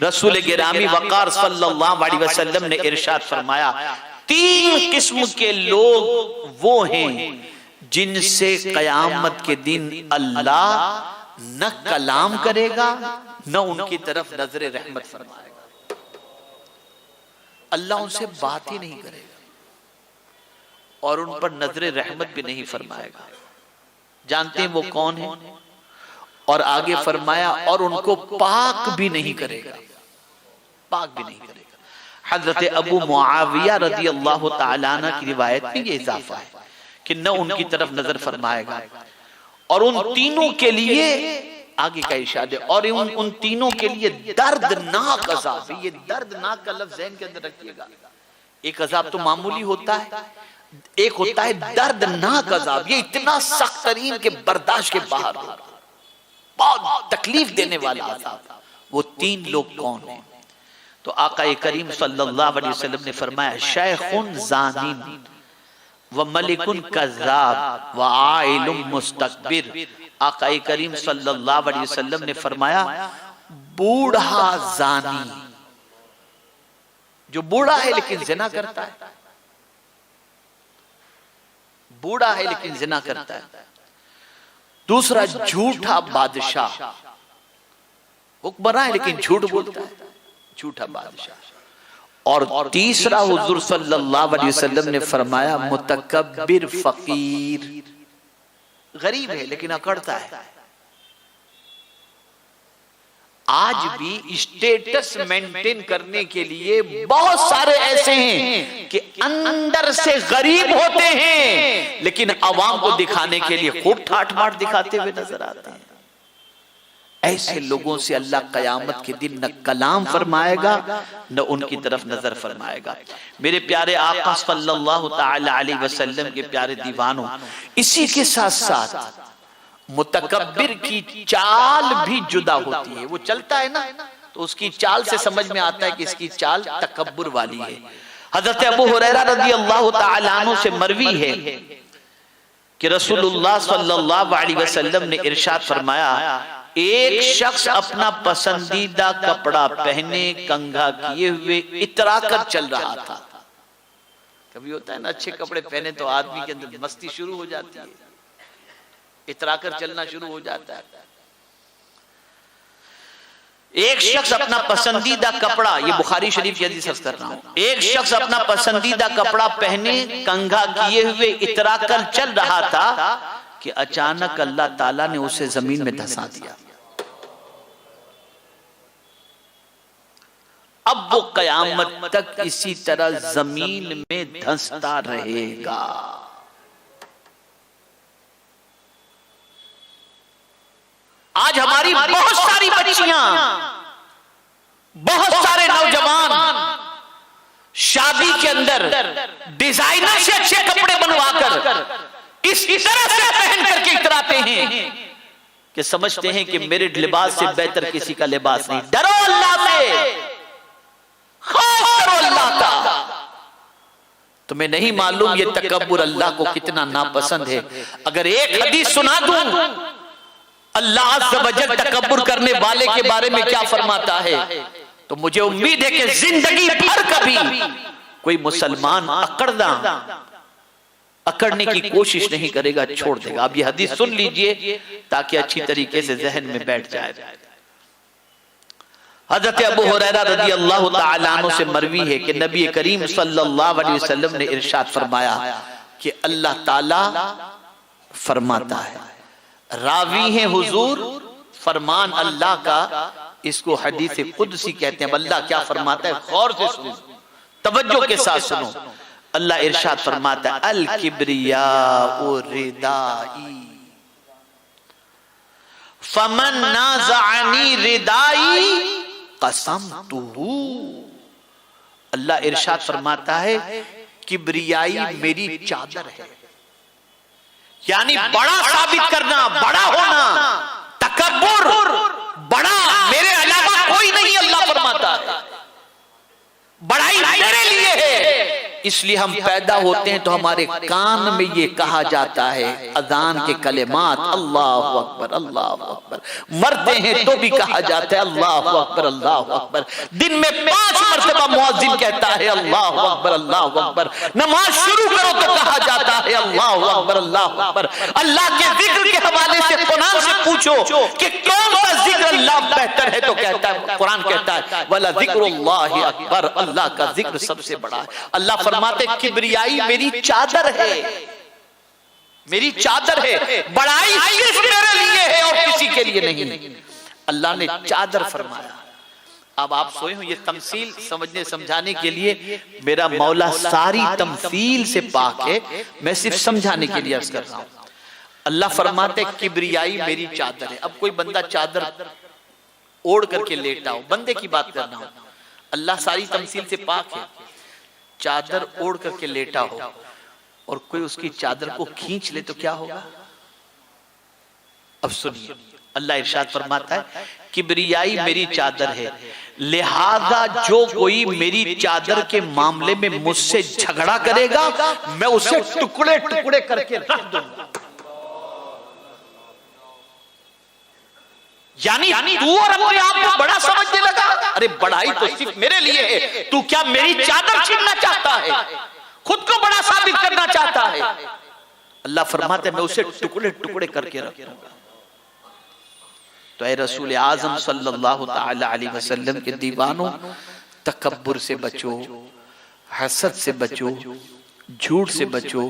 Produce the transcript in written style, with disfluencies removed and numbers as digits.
रसूल गिरामी वक़ार सल्लल्लाहु अलैहि वसल्लम ने इरशाद फरमाया, 3 किस्म के लोग वो हैं जिनसे कयामत के दिन अल्लाह न कलाम करेगा न उनकी तरफ नजर रहमत फरमाएगा। अल्लाह उनसे बात ही नहीं करेगा और उन पर नजर रहमत भी नहीं फरमाएगा। जानते हैं वो कौन है? और आगे फरमाया और उनको पाक भी नहीं करेगा, पाक भी नहीं करेगा। हजरत अबू मुआविया रज़ी अल्लाह तआला अन्हु की रिवायत में ये इजाफा है कि न उनकी तरफ नजर फरमाएगा और उन तीनों के लिए आगे का इरशाद है, और उन तीनों के लिए दर्दनाक अजाब है। ये दर्दनाक का लफ्ज ज़हन के अंदर रखिएगा। एक अजाब तो मामूली होता है, एक होता है दर्दनाक अजाब। ये इतना सख्त तरीन के बर्दाश्त के बाहर हो, बहुत तकलीफ देने वाला अजाब। वो 3 लोग कौन हैं? तो आका करीम सल्लल्लाहु अलैहि वसल्लम ने फरमाया, शैखुन ज़ानिन व मलिकुन कज़्ज़ाब व आइलुम मुस्तकबिर। आका करीम सल्लल्लाहु अलैहि वसल्लम ने फरमाया, बूढ़ा ज़ानी, जो बूढ़ा है लेकिन ज़िना करता है, बूढ़ा है लेकिन ज़िना करता है। दूसरा, झूठा बादशाह, हुक्मरान है लेकिन झूठ बोलता है, झूठा बादशाह। और तीसरा, हुजूर सल्लल्लाहु अलैहि वसल्लम ने फरमाया, मुतकब्बिर फकीर, गरीब है लेकिन अकड़ता है। आज भी स्टेटस मेंटेन करने के लिए बहुत सारे ऐसे हैं कि अंदर से गरीब होते हैं लेकिन अवाम को दिखाने के लिए खूब ठाठ माठ दिखाते हुए नजर आते हैं। ऐसे लोगों से अल्लाह कयामत के दिन न कलाम फरमाएगा न उनकी तरफ नजर फरमाएगा। मेरे प्यारे आका सल्लल्लाहु तआला अलैहि वसल्लम के प्यारे दीवानों, इसी के साथ साथ मुतकब्बिर की चाल भी जुदा होती है। वो चलता है ना तो उसकी चाल से समझ में आता है कि इसकी चाल तकब्बुर वाली है। हजरत अबू हुरैरा रज़ी अल्लाह तआला अन्हु से मरवी है कि रसूलुल्लाह सल्लल्लाहु अलैहि वसल्लम ने इरशाद फरमाया, एक शख्स अपना पसंदीदा कपड़ा पहने कंघा किए हुए इतरा कर चल रहा था। कभी होता है ना, अच्छे कपड़े पहने तो आदमी के अंदर मस्ती शुरू हो जाती है, इतरा कर चलना शुरू हो जाता है। एक शख्स अपना पसंदीदा कपड़ा, ये बुखारी शरीफ की हदीस अर्ज कर रहा हूं, एक शख्स अपना पसंदीदा कपड़ा पहने कंघा किए हुए इतरा कर चल रहा था कि अचानक अल्लाह ताला ने उसे जमीन में धंसा दिया। अब वो कयामत तक इसी तरह जमीन में धंसता रहेगा। आज हमारी बहुत सारी बच्चियां, बहुत सारे नौजवान शादी के अंदर डिजाइनर से अच्छे कपड़े बनवाकर इस तरह से पहन करके इतराते हैं कि समझते हैं कि मेरे लिबास से बेहतर किसी का लिबास नहीं। डरो अल्लाह से, खौफ करो अल्लाह का। तुम्हें नहीं मालूम ये तकब्बुर अल्लाह को कितना नापसंद है। अगर एक हदीस सुना दूं अल्लाह अज़्ज़ व जल तकब्बुर करने वाले के बारे में क्या फरमाता है, तो मुझे उम्मीद है कि जिंदगी भर कभी कोई मुसलमान अकड़ने की कोशिश नहीं करेगा, छोड़ देगा। अब ये हदीस सुन लीजिए ताकि अच्छी तरीके से जहन में बैठ जाए। हज़रत अबू हुरैरा रज़ी अल्लाह तआला अन्हु से मरवी है कि नबी करीम सल्लल्लाहु अलैहि वसल्लम ने इरशाद फरमाया कि अल्लाह ताला फरमाता है, रावी है हुजूर, फरमान अल्लाह का, इसको हदीस कुदसी कहते हैं। अल्लाह क्या फरमाता है, गौर से सुनो, तवज्जो के साथ सुनो। अल्लाह इरशाद फरमाता है, अल किब्रिया रिदाई फमन नाज़अनी रिदाई कसमतुहु। अल्लाह इरशाद फरमाता है, किब्रियाई मेरी चादर है, यानी बड़ा साबित करना, बड़ा होना, तकब्बुर, बड़ा मेरे अलावा कोई नहीं। अल्लाह फरमाता है बड़ाई मेरे लिए है, इसलिए हम पैदा होते हैं तो हमारे कान में ये कहा जाता है अजान के कलेमात, अल्लाहु अकबर अल्लाहु अकबर। मरते हैं तो भी कहा जाता है अल्लाहु अकबर अल्लाहु अकबर। दिन में 5 मरतबा मुअज्जिन कहता है अल्लाहु अकबर अल्लाहु अकबर। नमाज शुरू करो तो कहा जाता है अल्लाहु अकबर अल्लाहु अकबर। अल्लाह के जिक्र के हवाले से कुरान से पूछो कि कौन सा जिक्र अल्लाह बेहतर है, तो कहता है, कुरान कहता है वला जिक्रुल्लाहि अकबर, अल्लाह का जिक्र सबसे बड़ा है। अल्लाह फरमाते किब्रियाई मेरी चादर है, मेरी चादर है, बड़ाई सिर्फ मेरे लिए है और किसी के लिए नहीं। अल्लाह ने चादर फरमाया। अब आप सोए हो, ये तमसील समझने समझाने के लिए मेरा मौला सारी तमसील से पाक है, मैं सिर्फ समझाने के लिए अर्ज कर रहा हूं। अल्लाह फरमाते किब्रियाई मेरी चादर है। अब कोई बंदा चादर ओढ़ करके लेटा हो, बंदे की बात करना हो, अल्लाह सारी तमसील से पाक है, चादर ओढ़ करके लेटा हो और कोई उसकी चादर को खींच ले तो क्या होगा? अब सुनिए, अल्लाह इरशाद फरमाता है किब्रियाई मेरी चादर है, लिहाजा जो कोई मेरी चादर के मामले में मुझसे झगड़ा करेगा मैं उसे टुकड़े टुकड़े करके रख दूंगा। यानी तू और अपने आप को बड़ा समझने लगा? अरे बड़ाई तो सिर्फ मेरे लिए है, तू क्या मेरी चादर छीनना चाहता है? खुद को बड़ा साबित करना चाहता है? अल्लाह फरमाते मैं उसे टुकड़े टुकड़े करके रख दूंगा। तो ऐ रसूल आजम सल्लल्लाहु ताला अलैहि वसल्लम के दीवानों, तकब्बुर से बचो, हसद से बचो, झूठ से बचो,